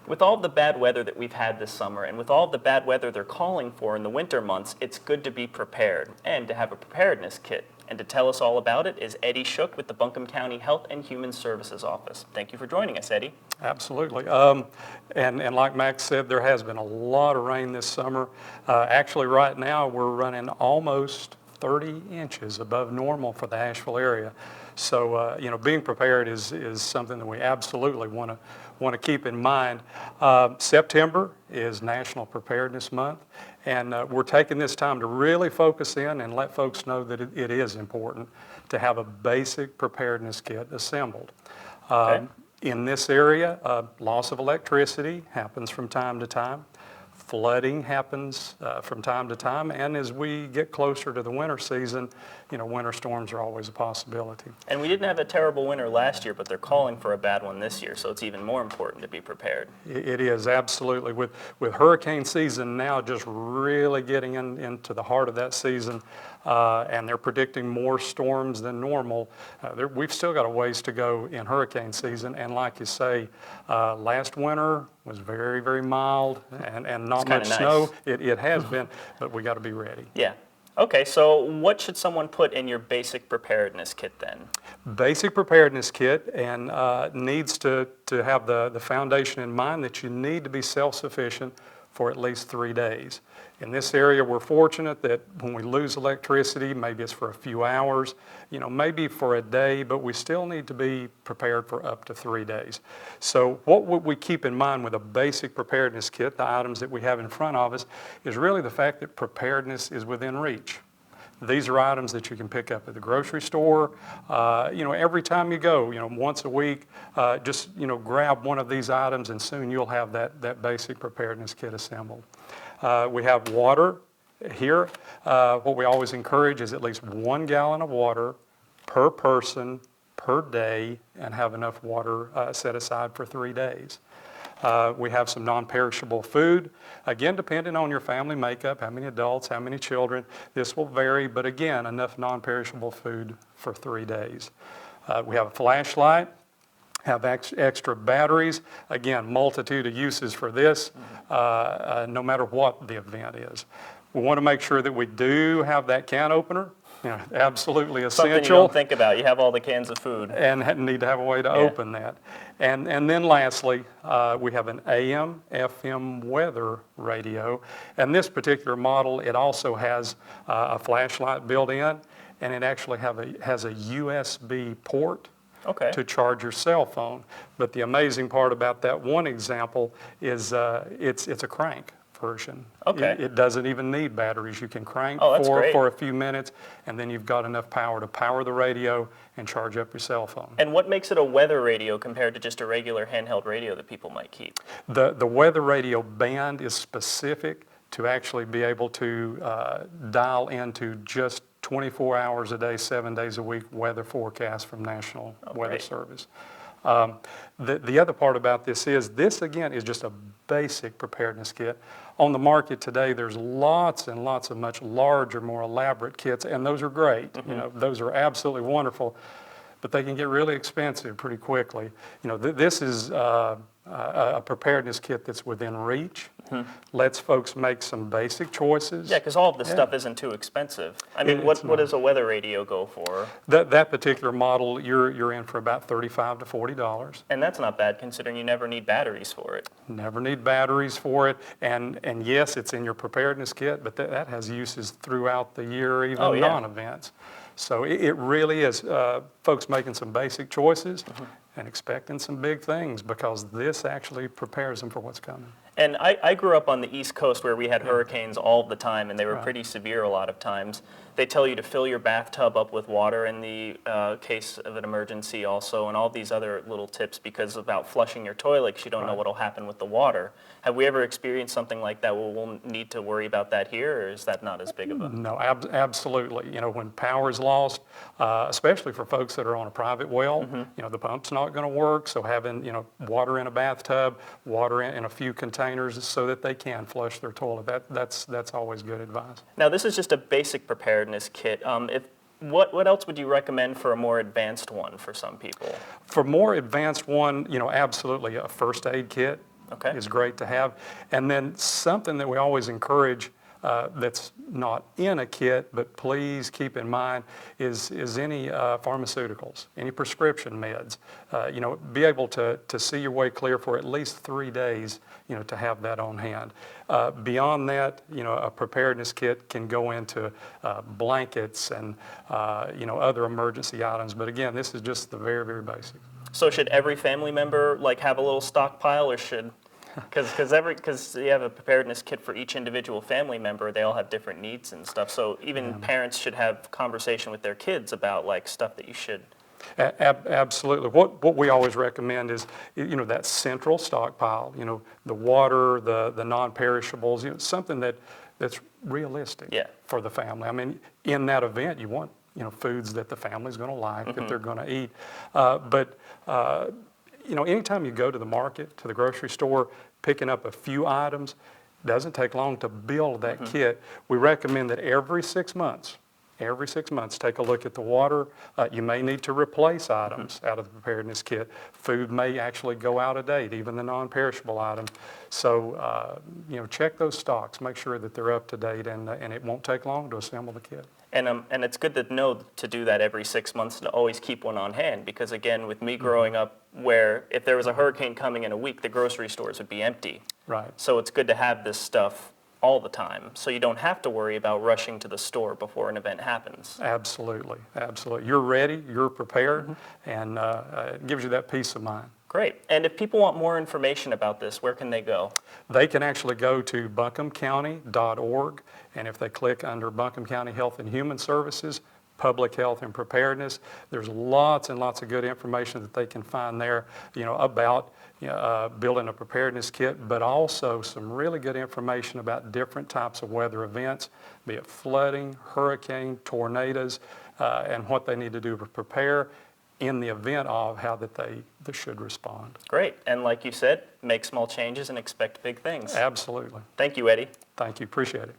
With all the bad weather that we've had this summer, and with all the bad weather they're calling for in the winter months, it's good to be prepared and to have a preparedness kit. And to tell us all about it is Eddie Shook with the Buncombe County Health and Human Services Office. Thank you for joining us, Eddie. Absolutely. And like Max said, there has been a lot of rain this summer. Actually, right now, we're running almost 30 inches above normal for the Asheville area. So, being prepared is something that we absolutely want to keep in mind. September is National Preparedness Month, and we're taking this time to really focus in and let folks know that it is important to have a basic preparedness kit assembled. Okay. In this area, loss of electricity happens from time to time. Flooding happens from time to time, and as we get closer to the winter season, winter storms are always a possibility. And we didn't have a terrible winter last year, but they're calling for a bad one this year, so it's even more important to be prepared. It is, absolutely. With hurricane season now just really getting into the heart of that season, and they're predicting more storms than normal, we've still got a ways to go in hurricane season, and like you say, last winter was very, very mild and not much snow. It has been, but we got to be ready. Yeah. Okay, so what should someone put in your basic preparedness kit then? Basic preparedness kit and needs to have the foundation in mind that you need to be self-sufficient for at least 3 days. In this area, we're fortunate that when we lose electricity, maybe it's for a few hours, maybe for a day, but we still need to be prepared for up to 3 days. So what would we keep in mind with a basic preparedness kit, the items that we have in front of us, is really the fact that preparedness is within reach. These are items that you can pick up at the grocery store. Every time you go, once a week, just grab one of these items and soon you'll have that basic preparedness kit assembled. We have water here. What we always encourage is at least 1 gallon of water per person per day, and have enough water set aside for 3 days. We have some non-perishable food. Again, depending on your family makeup, how many adults, how many children, this will vary, but again, enough non-perishable food for 3 days. We have a flashlight, have extra batteries. Again, multitude of uses for this, no matter what the event is. We want to make sure that we do have that can opener. Absolutely essential. Something you don't think about. You have all the cans of food. And need to have a way to open that. And then lastly, we have an AM, FM weather radio. And this particular model, it also has a flashlight built in, and it actually has a USB port to charge your cell phone. But the amazing part about that one example is it's a crank version. It doesn't even need batteries. You can crank for a few minutes, and then you've got enough power to power the radio and charge up your cell phone. And what makes it a weather radio compared to just a regular handheld radio that people might keep? The weather radio band is specific to actually be able to dial into just 24 hours a day, 7 days a week weather forecast from National Weather Service. The other part about this again is just a basic preparedness kit. On the market today, there's lots and lots of much larger, more elaborate kits, and those are great. Those are absolutely wonderful, but they can get really expensive pretty quickly. This is a preparedness kit that's within reach, lets folks make some basic choices. Yeah, because all of this stuff isn't too expensive. I mean, what does a weather radio go for? That particular model, you're in for about $35 to $40. And that's not bad considering you never need batteries for it. Never need batteries for it. And yes, it's in your preparedness kit, but that has uses throughout the year, even non-events. So it really is folks making some basic choices and expecting some big things, because this actually prepares them for what's coming. And I grew up on the East Coast where we had hurricanes all the time, and they were pretty severe a lot of times. They tell you to fill your bathtub up with water in the case of an emergency also, and all these other little tips because about flushing your toilet, because you don't know what will happen with the water. Have we ever experienced something like that where we'll need to worry about that here, or is that not as big of a... No, absolutely. When power is lost, especially for folks that are on a private well, the pump's not going to work, so having, water in a bathtub, water in a few containers so that they can flush their toilet, that's always good advice. Now, this is just a basic preparedness kit. What else would you recommend for a more advanced one for some people? For more advanced one, absolutely a first aid kit Okay. is great to have. And then something that we always encourage that's not in a kit, but please keep in mind is any pharmaceuticals, any prescription meds. Be able to see your way clear for at least 3 days, to have that on hand. Beyond that, a preparedness kit can go into blankets and, other emergency items. But again, this is just the very, very basic. So should every family member have a little stockpile, or should, because you have a preparedness kit for each individual family member, they all have different needs and stuff. So even parents should have conversation with their kids about stuff that you should. Absolutely. What we always recommend is, that central stockpile, the water, the non-perishables, something that's realistic for the family. I mean, in that event, you want, foods that the family's going to like, that they're going to eat. But anytime you go to the market, to the grocery store, picking up a few items, doesn't take long to build that kit. We recommend that every 6 months, take a look at the water. You may need to replace items out of the preparedness kit. Food may actually go out of date, even the non-perishable items. So, check those stocks, make sure that they're up to date, and it won't take long to assemble the kit. And it's good to know to do that every 6 months, to always keep one on hand, because again, with me growing up, where if there was a hurricane coming in a week, the grocery stores would be empty. Right. So it's good to have this stuff all the time, so you don't have to worry about rushing to the store before an event happens. Absolutely. You're ready, you're prepared, and it gives you that peace of mind. Great. And if people want more information about this, where can they go? They can actually go to buncombecounty.org, and if they click under Buncombe County Health and Human Services, Public Health and Preparedness, there's lots and lots of good information that they can find there, about building a preparedness kit, but also some really good information about different types of weather events, be it flooding, hurricane, tornadoes, and what they need to do to prepare in the event of how that they should respond. Great. And like you said, make small changes and expect big things. Absolutely. Thank you, Eddie. Thank you. Appreciate it.